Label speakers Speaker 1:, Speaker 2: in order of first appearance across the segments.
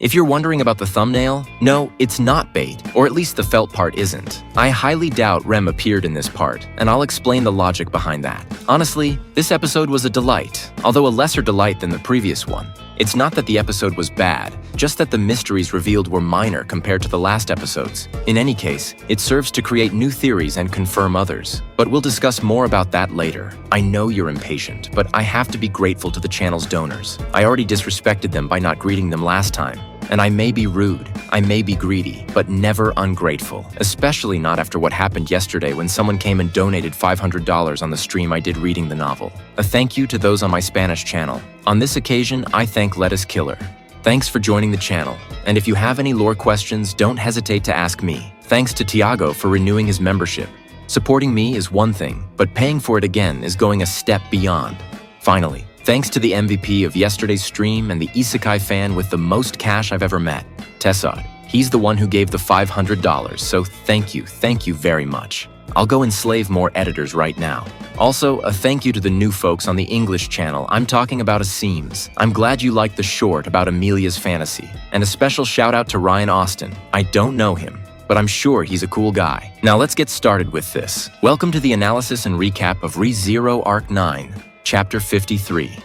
Speaker 1: If you're wondering about the thumbnail, no, it's not bait, or at least the felt part isn't. I highly doubt Rem appeared in this part, and I'll explain the logic behind that. Honestly, this episode was a delight, although a lesser delight than the previous one. It's not that the episode was bad, just that the mysteries revealed were minor compared to the last episodes. In any case, it serves to create new theories and confirm others. But we'll discuss more about that later. I know you're impatient, but I have to be grateful to the channel's donors. I already disrespected them by not greeting them last time. And I may be rude, I may be greedy, but never ungrateful. Especially not after what happened yesterday when someone came and donated $500 on the stream I did reading the novel. A thank you to those on my Spanish channel. On this occasion, I thank Lettuce Killer. Thanks for joining the channel. And if you have any lore questions, don't hesitate to ask me. Thanks to Tiago for renewing his membership. Supporting me is one thing, but paying for it again is going a step beyond. Finally, thanks to the MVP of yesterday's stream and the Isekai fan with the most cash I've ever met, Tessad. He's the one who gave the $500, so thank you very much. I'll go enslave more editors right now. Also, a thank you to the new folks on the English channel. I'm talking about Aseems. I'm glad you liked the short about Amelia's fantasy. And a special shout out to Ryan Austin. I don't know him, but I'm sure he's a cool guy. Now let's get started with this. Welcome to the analysis and recap of Re:Zero Arc 9. Chapter 53.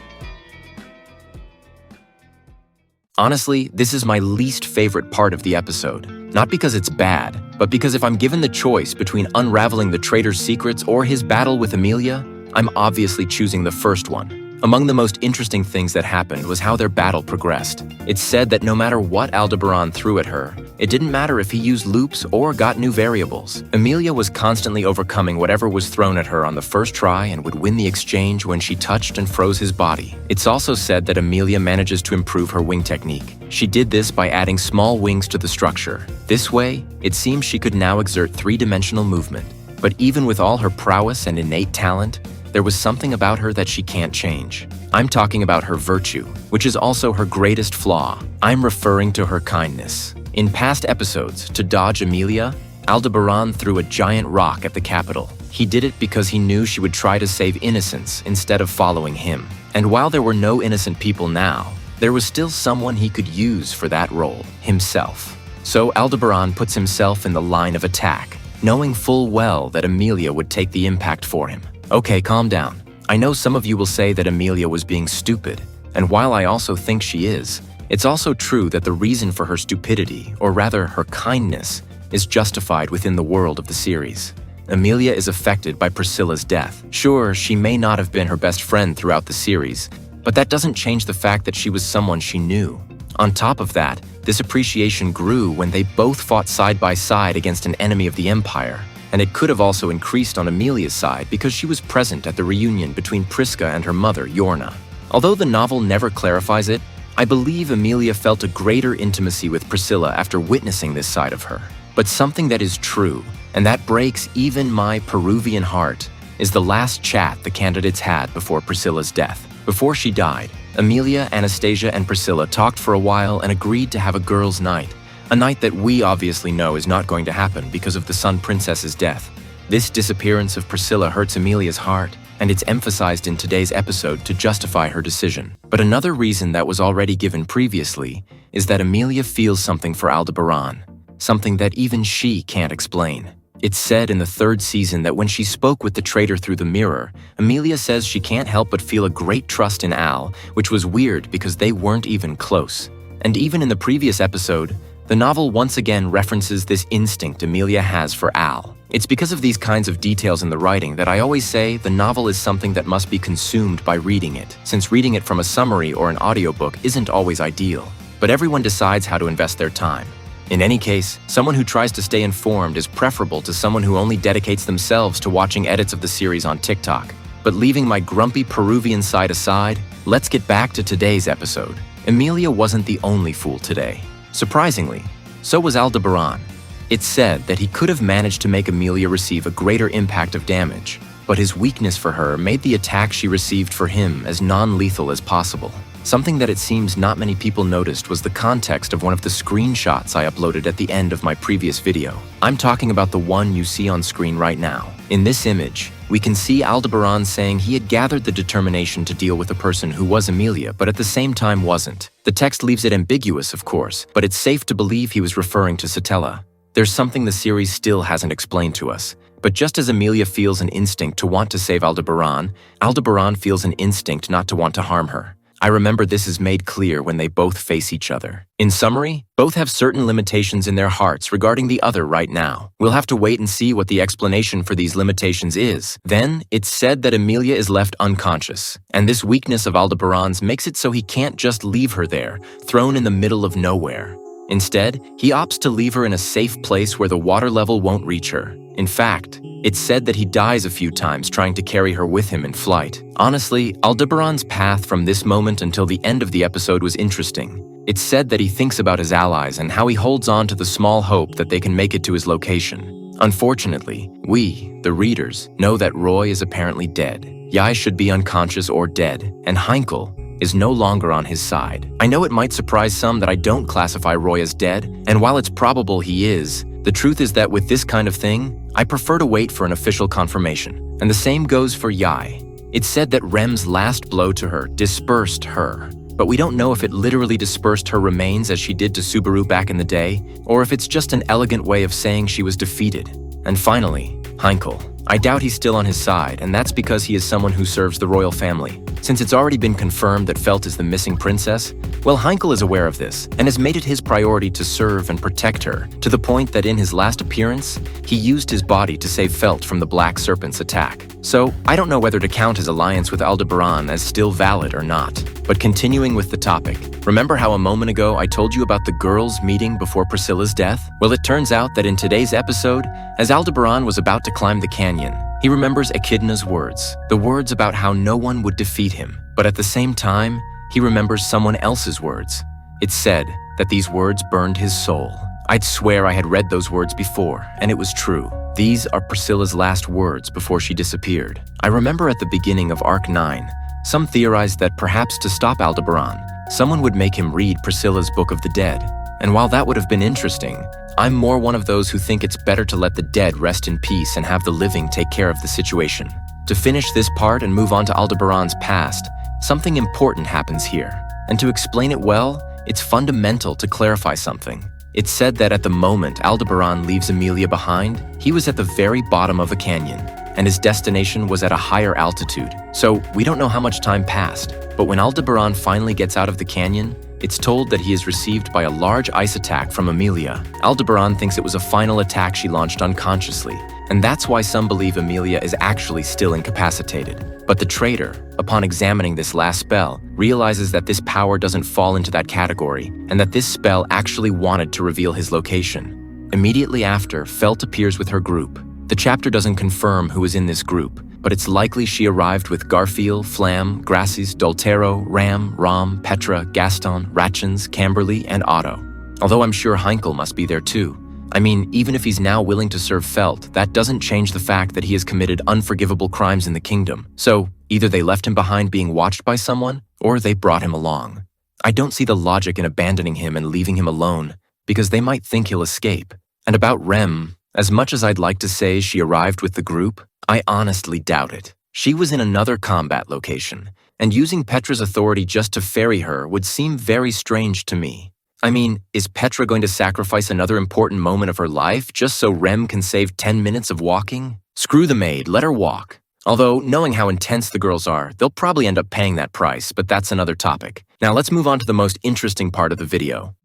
Speaker 1: Honestly, this is my least favorite part of the episode. Not because it's bad, but because if I'm given the choice between unraveling the traitor's secrets or his battle with Amelia, I'm obviously choosing the first one. Among the most interesting things that happened was how their battle progressed. It's said that no matter what Aldebaran threw at her, it didn't matter if he used loops or got new variables. Amelia was constantly overcoming whatever was thrown at her on the first try and would win the exchange when she touched and froze his body. It's also said that Amelia manages to improve her wing technique. She did this by adding small wings to the structure. This way, it seems she could now exert three-dimensional movement. But even with all her prowess and innate talent, there was something about her that she can't change. I'm talking about her virtue, which is also her greatest flaw. I'm referring to her kindness. In past episodes, to dodge Amelia, Aldebaran threw a giant rock at the capital. He did it because he knew she would try to save innocents instead of following him. And while there were no innocent people now, there was still someone he could use for that role, himself. So Aldebaran puts himself in the line of attack, knowing full well that Amelia would take the impact for him. Okay, calm down. I know some of you will say that Amelia was being stupid, and while I also think she is, it's also true that the reason for her stupidity, or rather her kindness, is justified within the world of the series. Amelia is affected by Priscilla's death. Sure, she may not have been her best friend throughout the series, but that doesn't change the fact that she was someone she knew. On top of that, this appreciation grew when they both fought side by side against an enemy of the Empire. And it could have also increased on Amelia's side because she was present at the reunion between Priska and her mother, Yorna. Although the novel never clarifies it, I believe Amelia felt a greater intimacy with Priscilla after witnessing this side of her. But something that is true, and that breaks even my Peruvian heart, is the last chat the candidates had before Priscilla's death. Before she died, Amelia, Anastasia, and Priscilla talked for a while and agreed to have a girls' night. A night that we obviously know is not going to happen because of the Sun Princess's death. This disappearance of Priscilla hurts Amelia's heart, and it's emphasized in today's episode to justify her decision. But another reason that was already given previously is that Amelia feels something for Aldebaran, something that even she can't explain. It's said in the third season that when she spoke with the traitor through the mirror, Amelia says she can't help but feel a great trust in Al, which was weird because they weren't even close. And even in the previous episode, the novel once again references this instinct Amelia has for Al. It's because of these kinds of details in the writing that I always say the novel is something that must be consumed by reading it, since reading it from a summary or an audiobook isn't always ideal. But everyone decides how to invest their time. In any case, someone who tries to stay informed is preferable to someone who only dedicates themselves to watching edits of the series on TikTok. But leaving my grumpy Peruvian side aside, let's get back to today's episode. Amelia wasn't the only fool today. Surprisingly, so was Aldebaran. It's said that he could have managed to make Amelia receive a greater impact of damage, but his weakness for her made the attack she received for him as non-lethal as possible. Something that it seems not many people noticed was the context of one of the screenshots I uploaded at the end of my previous video. I'm talking about the one you see on screen right now. In this image, we can see Aldebaran saying he had gathered the determination to deal with a person who was Amelia, but at the same time wasn't. The text leaves it ambiguous, of course, but it's safe to believe he was referring to Satella. There's something the series still hasn't explained to us. But just as Amelia feels an instinct to want to save Aldebaran, Aldebaran feels an instinct not to want to harm her. I remember this is made clear when they both face each other. In summary, both have certain limitations in their hearts regarding the other right now. We'll have to wait and see what the explanation for these limitations is. Then, it's said that Amelia is left unconscious, and this weakness of Aldebaran's makes it so he can't just leave her there, thrown in the middle of nowhere. Instead, he opts to leave her in a safe place where the water level won't reach her. In fact, it's said that he dies a few times trying to carry her with him in flight. Honestly, Aldebaran's path from this moment until the end of the episode was interesting. It's said that he thinks about his allies and how he holds on to the small hope that they can make it to his location. Unfortunately, we, the readers, know that Roy is apparently dead. Yai should be unconscious or dead, and Heinkel is no longer on his side. I know it might surprise some that I don't classify Roy as dead, and while it's probable he is, the truth is that with this kind of thing, I prefer to wait for an official confirmation. And the same goes for Yai. It's said that Rem's last blow to her dispersed her, but we don't know if it literally dispersed her remains as she did to Subaru back in the day, or if it's just an elegant way of saying she was defeated. And finally, Heinkel. I doubt he's still on his side, and that's because he is someone who serves the royal family. Since it's already been confirmed that Felt is the missing princess, well, Heinkel is aware of this and has made it his priority to serve and protect her, to the point that in his last appearance, he used his body to save Felt from the Black Serpent's attack. So, I don't know whether to count his alliance with Aldebaran as still valid or not. But continuing with the topic, remember how a moment ago I told you about the girls meeting before Priscilla's death? Well, it turns out that in today's episode, as Aldebaran was about to climb the canyon, he remembers Echidna's words, the words about how no one would defeat him. But at the same time, he remembers someone else's words. It's said that these words burned his soul. I'd swear I had read those words before, and it was true. These are Priscilla's last words before she disappeared. I remember at the beginning of Arc 9, some theorized that perhaps to stop Aldebaran, someone would make him read Priscilla's Book of the Dead. And while that would have been interesting, I'm more one of those who think it's better to let the dead rest in peace and have the living take care of the situation. To finish this part and move on to Aldebaran's past, something important happens here. And to explain it well, it's fundamental to clarify something. It's said that at the moment Aldebaran leaves Amelia behind, he was at the very bottom of a canyon, and his destination was at a higher altitude. So we don't know how much time passed, but when Aldebaran finally gets out of the canyon, it's told that he is received by a large ice attack from Amelia. Aldebaran thinks it was a final attack she launched unconsciously, and that's why some believe Amelia is actually still incapacitated. But the traitor, upon examining this last spell, realizes that this power doesn't fall into that category, and that this spell actually wanted to reveal his location. Immediately after, Felt appears with her group. The chapter doesn't confirm who is in this group, but it's likely she arrived with Garfield, Flam, Grassis, Doltero, Ram, Rom, Petra, Gaston, Ratchins, Camberley, and Otto. Although I'm sure Heinkel must be there too. I mean, even if he's now willing to serve Felt, that doesn't change the fact that he has committed unforgivable crimes in the kingdom. So, either they left him behind being watched by someone, or they brought him along. I don't see the logic in abandoning him and leaving him alone, because they might think he'll escape. And about Rem, as much as I'd like to say she arrived with the group, I honestly doubt it. She was in another combat location, and using Petra's authority just to ferry her would seem very strange to me. I mean, is Petra going to sacrifice another important moment of her life just so Rem can save 10 minutes of walking? Screw the maid, let her walk. Although, knowing how intense the girls are, they'll probably end up paying that price, but that's another topic. Now let's move on to the most interesting part of the video.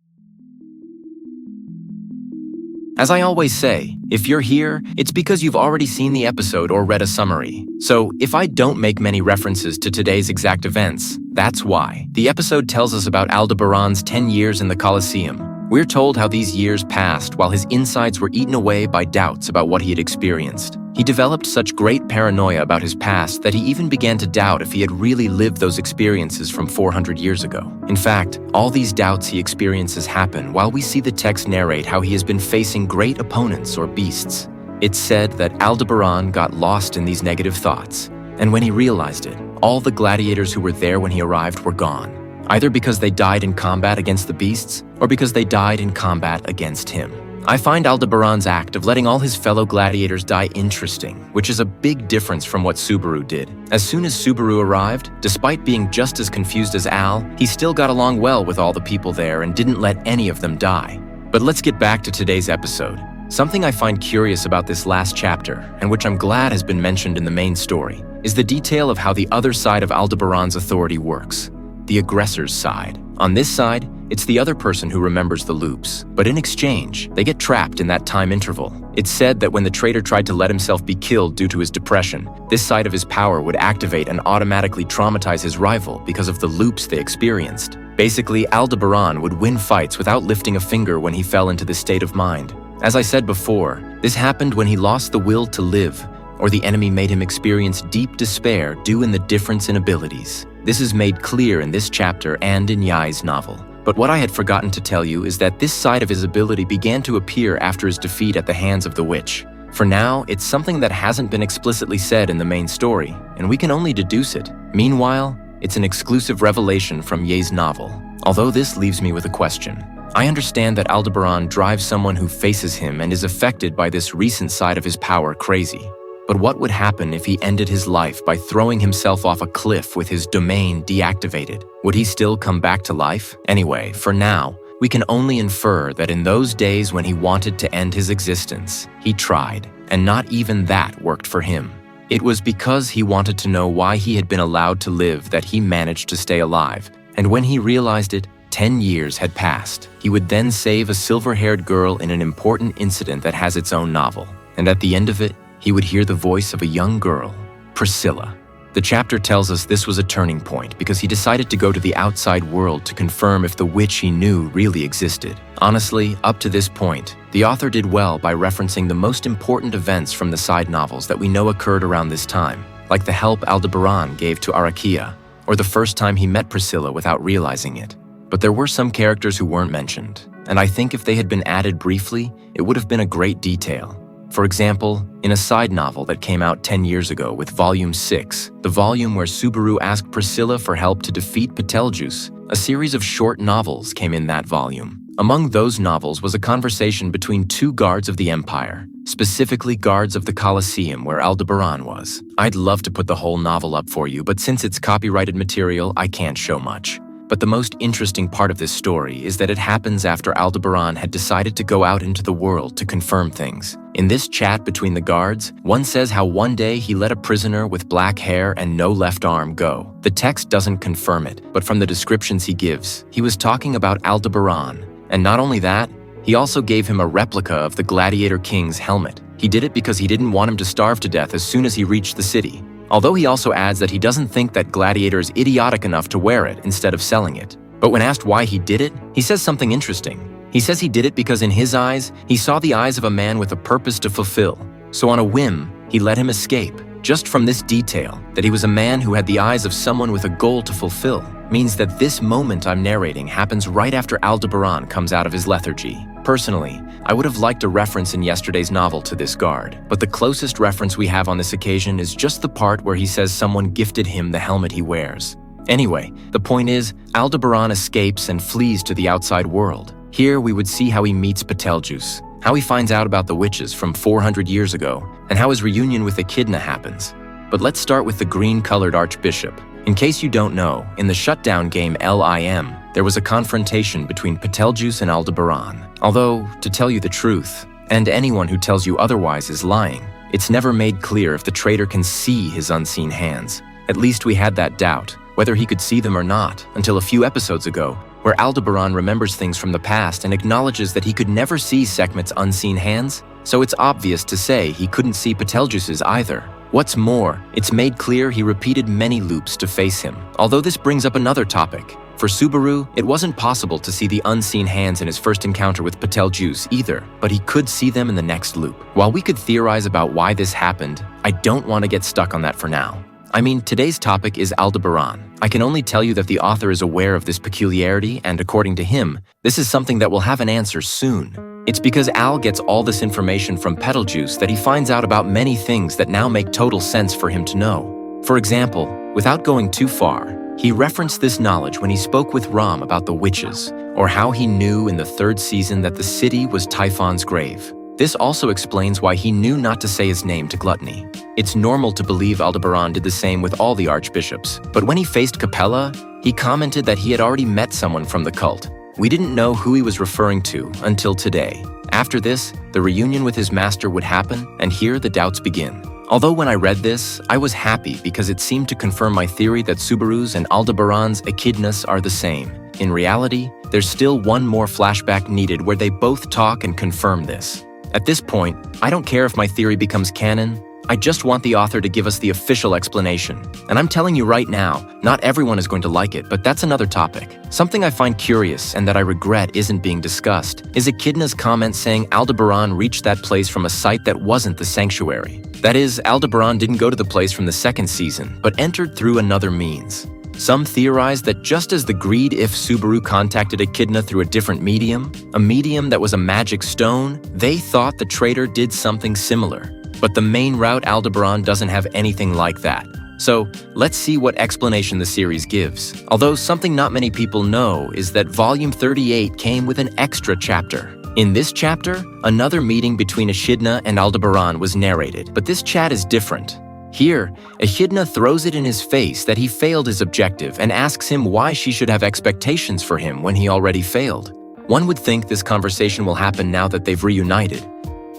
Speaker 1: As I always say, if you're here, it's because you've already seen the episode or read a summary. So if I don't make many references to today's exact events, that's why. The episode tells us about Aldebaran's 10 years in the Colosseum. We're told how these years passed while his insides were eaten away by doubts about what he had experienced. He developed such great paranoia about his past that he even began to doubt if he had really lived those experiences from 400 years ago. In fact, all these doubts he experiences happen while we see the text narrate how he has been facing great opponents or beasts. It's said that Aldebaran got lost in these negative thoughts, and when he realized it, all the gladiators who were there when he arrived were gone, either because they died in combat against the beasts or because they died in combat against him. I find Aldebaran's act of letting all his fellow gladiators die interesting, which is a big difference from what Subaru did. As soon as Subaru arrived, despite being just as confused as Al, he still got along well with all the people there and didn't let any of them die. But let's get back to today's episode. Something I find curious about this last chapter, and which I'm glad has been mentioned in the main story, is the detail of how the other side of Aldebaran's authority works. The aggressor's side. On this side, it's the other person who remembers the loops, but in exchange, they get trapped in that time interval. It's said that when the traitor tried to let himself be killed due to his depression, this side of his power would activate and automatically traumatize his rival because of the loops they experienced. Basically, Aldebaran would win fights without lifting a finger when he fell into this state of mind. As I said before, this happened when he lost the will to live, or the enemy made him experience deep despair due in the difference in abilities. This is made clear in this chapter and in Yai's novel. But what I had forgotten to tell you is that this side of his ability began to appear after his defeat at the hands of the witch. For now, it's something that hasn't been explicitly said in the main story, and we can only deduce it. Meanwhile, it's an exclusive revelation from Yai's novel. Although this leaves me with a question. I understand that Aldebaran drives someone who faces him and is affected by this recent side of his power crazy. But what would happen if he ended his life by throwing himself off a cliff with his domain deactivated? Would he still come back to life? Anyway, for now, we can only infer that in those days when he wanted to end his existence, he tried, and not even that worked for him. It was because he wanted to know why he had been allowed to live that he managed to stay alive, and when he realized it, 10 years had passed. He would then save a silver-haired girl in an important incident that has its own novel, and at the end of it, he would hear the voice of a young girl, Priscilla. The chapter tells us this was a turning point because he decided to go to the outside world to confirm if the witch he knew really existed. Honestly, up to this point, the author did well by referencing the most important events from the side novels that we know occurred around this time, like the help Aldebaran gave to Arakia, or the first time he met Priscilla without realizing it. But there were some characters who weren't mentioned, and I think if they had been added briefly, it would have been a great detail. For example, in a side novel that came out 10 years ago with Volume 6, the volume where Subaru asked Priscilla for help to defeat Betelgeuse, a series of short novels came in that volume. Among those novels was a conversation between two guards of the Empire, specifically guards of the Colosseum where Aldebaran was. I'd love to put the whole novel up for you, but since it's copyrighted material, I can't show much. But the most interesting part of this story is that it happens after Aldebaran had decided to go out into the world to confirm things. In this chat between the guards, one says how one day he let a prisoner with black hair and no left arm go. The text doesn't confirm it, but from the descriptions he gives, he was talking about Aldebaran. And not only that, he also gave him a replica of the Gladiator King's helmet. He did it because he didn't want him to starve to death as soon as he reached the city. Although he also adds that he doesn't think that Gladiator is idiotic enough to wear it instead of selling it. But when asked why he did it, he says something interesting. He says he did it because in his eyes, he saw the eyes of a man with a purpose to fulfill. So on a whim, he let him escape. Just from this detail, that he was a man who had the eyes of someone with a goal to fulfill, means that this moment I'm narrating happens right after Aldebaran comes out of his lethargy. Personally, I would have liked a reference in yesterday's novel to this guard, but the closest reference we have on this occasion is just the part where he says someone gifted him the helmet he wears. Anyway, the point is, Aldebaran escapes and flees to the outside world. Here we would see how he meets Betelgeuse, how he finds out about the witches from 400 years ago, and how his reunion with Echidna happens. But let's start with the green-colored Archbishop. In case you don't know, in the shutdown game LIM, there was a confrontation between Betelgeuse and Aldebaran. Although, to tell you the truth, and anyone who tells you otherwise is lying, it's never made clear if the traitor can see his unseen hands. At least we had that doubt, whether he could see them or not, until a few episodes ago, where Aldebaran remembers things from the past and acknowledges that he could never see Sekhmet's unseen hands, so it's obvious to say he couldn't see Betelgeuse's either. What's more, it's made clear he repeated many loops to face him, although this brings up another topic. For Subaru, it wasn't possible to see the unseen hands in his first encounter with Betelgeuse either, but he could see them in the next loop. While we could theorize about why this happened, I don't want to get stuck on that for now. I mean, today's topic is Aldebaran. I can only tell you that the author is aware of this peculiarity, and according to him, this is something that will have an answer soon. It's because Al gets all this information from Betelgeuse that he finds out about many things that now make total sense for him to know. For example, without going too far, He referenced this knowledge when he spoke with Ram about the witches, or how he knew in the 3rd season that the city was Typhon's grave. This also explains why he knew not to say his name to Gluttony. It's normal to believe Aldebaran did the same with all the archbishops, but when he faced Capella, he commented that he had already met someone from the cult. We didn't know who he was referring to until today. After this, the reunion with his master would happen, and here the doubts begin. Although when I read this, I was happy because it seemed to confirm my theory that Subaru's and Aldebaran's echidnas are the same. In reality, there's still one more flashback needed where they both talk and confirm this. At this point, I don't care if my theory becomes canon. I just want the author to give us the official explanation. And I'm telling you right now, not everyone is going to like it, but that's another topic. Something I find curious and that I regret isn't being discussed is Echidna's comment saying Aldebaran reached that place from a site that wasn't the sanctuary. That is, Aldebaran didn't go to the place from the 2nd season, but entered through another means. Some theorize that just as the Greed If Subaru contacted Echidna through a different medium, a medium that was a magic stone, they thought the traitor did something similar. But the main route Aldebaran doesn't have anything like that. So, let's see what explanation the series gives. Although something not many people know is that Volume 38 came with an extra chapter. In this chapter, another meeting between Echidna and Aldebaran was narrated, but this chat is different. Here, Echidna throws it in his face that he failed his objective and asks him why she should have expectations for him when he already failed. One would think this conversation will happen now that they've reunited.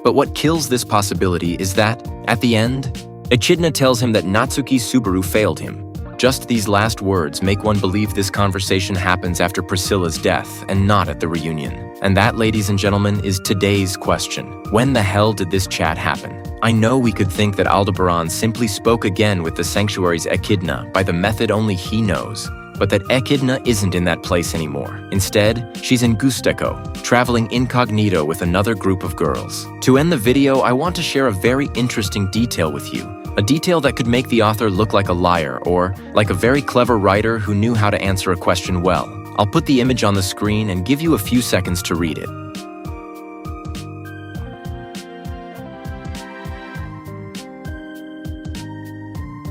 Speaker 1: But what kills this possibility is that, at the end, Echidna tells him that Natsuki Subaru failed him. Just these last words make one believe this conversation happens after Priscilla's death and not at the reunion. And that, ladies and gentlemen, is today's question. When the hell did this chat happen? I know we could think that Aldebaran simply spoke again with the sanctuary's Echidna by the method only he knows, but that Echidna isn't in that place anymore. Instead, she's in Gustako, traveling incognito with another group of girls. To end the video, I want to share a very interesting detail with you. A detail that could make the author look like a liar or like a very clever writer who knew how to answer a question well. I'll put the image on the screen and give you a few seconds to read it.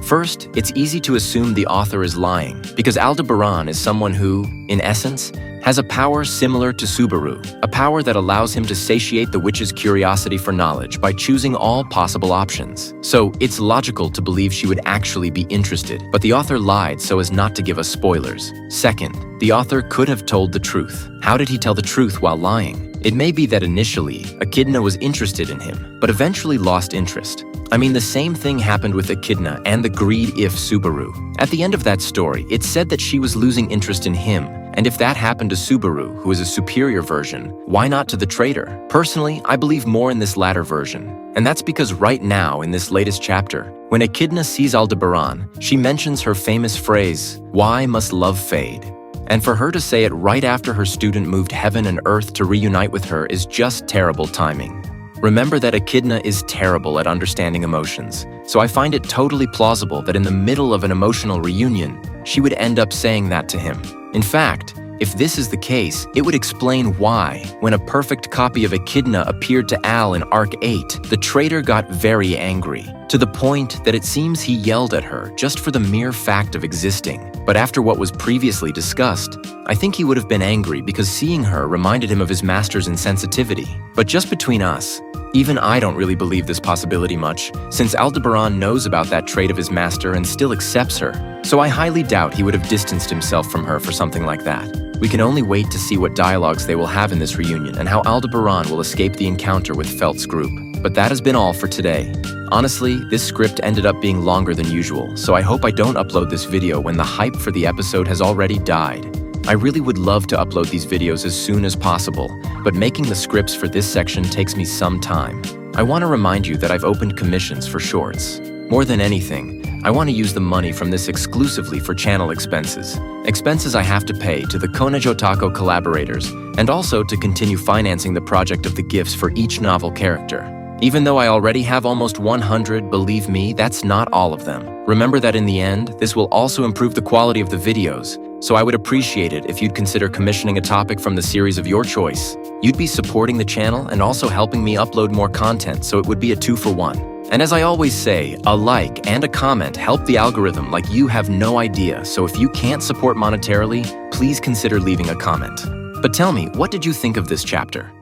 Speaker 1: First, it's easy to assume the author is lying because Aldebaran is someone who, in essence, has a power similar to Subaru, a power that allows him to satiate the witch's curiosity for knowledge by choosing all possible options. So it's logical to believe she would actually be interested, but the author lied so as not to give us spoilers. Second, the author could have told the truth. How did he tell the truth while lying? It may be that initially, Echidna was interested in him, but eventually lost interest. I mean, the same thing happened with Echidna and the Greed If Subaru. At the end of that story, it said that she was losing interest in him, and if that happened to Subaru, who is a superior version, why not to the traitor? Personally, I believe more in this latter version. And that's because right now, in this latest chapter, when Echidna sees Aldebaran, she mentions her famous phrase, "Why must love fade?" And for her to say it right after her student moved heaven and earth to reunite with her is just terrible timing. Remember that Echidna is terrible at understanding emotions, so I find it totally plausible that in the middle of an emotional reunion, she would end up saying that to him. In fact, if this is the case, it would explain why, when a perfect copy of Echidna appeared to Al in Arc 8, the traitor got very angry, to the point that it seems he yelled at her just for the mere fact of existing. But after what was previously discussed, I think he would have been angry because seeing her reminded him of his master's insensitivity. But just between us, even I don't really believe this possibility much, since Aldebaran knows about that trait of his master and still accepts her. So I highly doubt he would have distanced himself from her for something like that. We can only wait to see what dialogues they will have in this reunion and how Aldebaran will escape the encounter with Felt's group. But that has been all for today. Honestly, this script ended up being longer than usual, so I hope I don't upload this video when the hype for the episode has already died. I really would love to upload these videos as soon as possible, but making the scripts for this section takes me some time. I want to remind you that I've opened commissions for shorts. More than anything, I want to use the money from this exclusively for channel expenses. Expenses I have to pay to the Conejotako collaborators, and also to continue financing the project of the Gifs for each novel character. Even though I already have almost 100, believe me, that's not all of them. Remember that in the end, this will also improve the quality of the videos, so I would appreciate it if you'd consider commissioning a topic from the series of your choice. You'd be supporting the channel and also helping me upload more content, so it would be a 2-for-1. And as I always say, a like and a comment help the algorithm like you have no idea, so if you can't support monetarily, please consider leaving a comment. But tell me, what did you think of this chapter?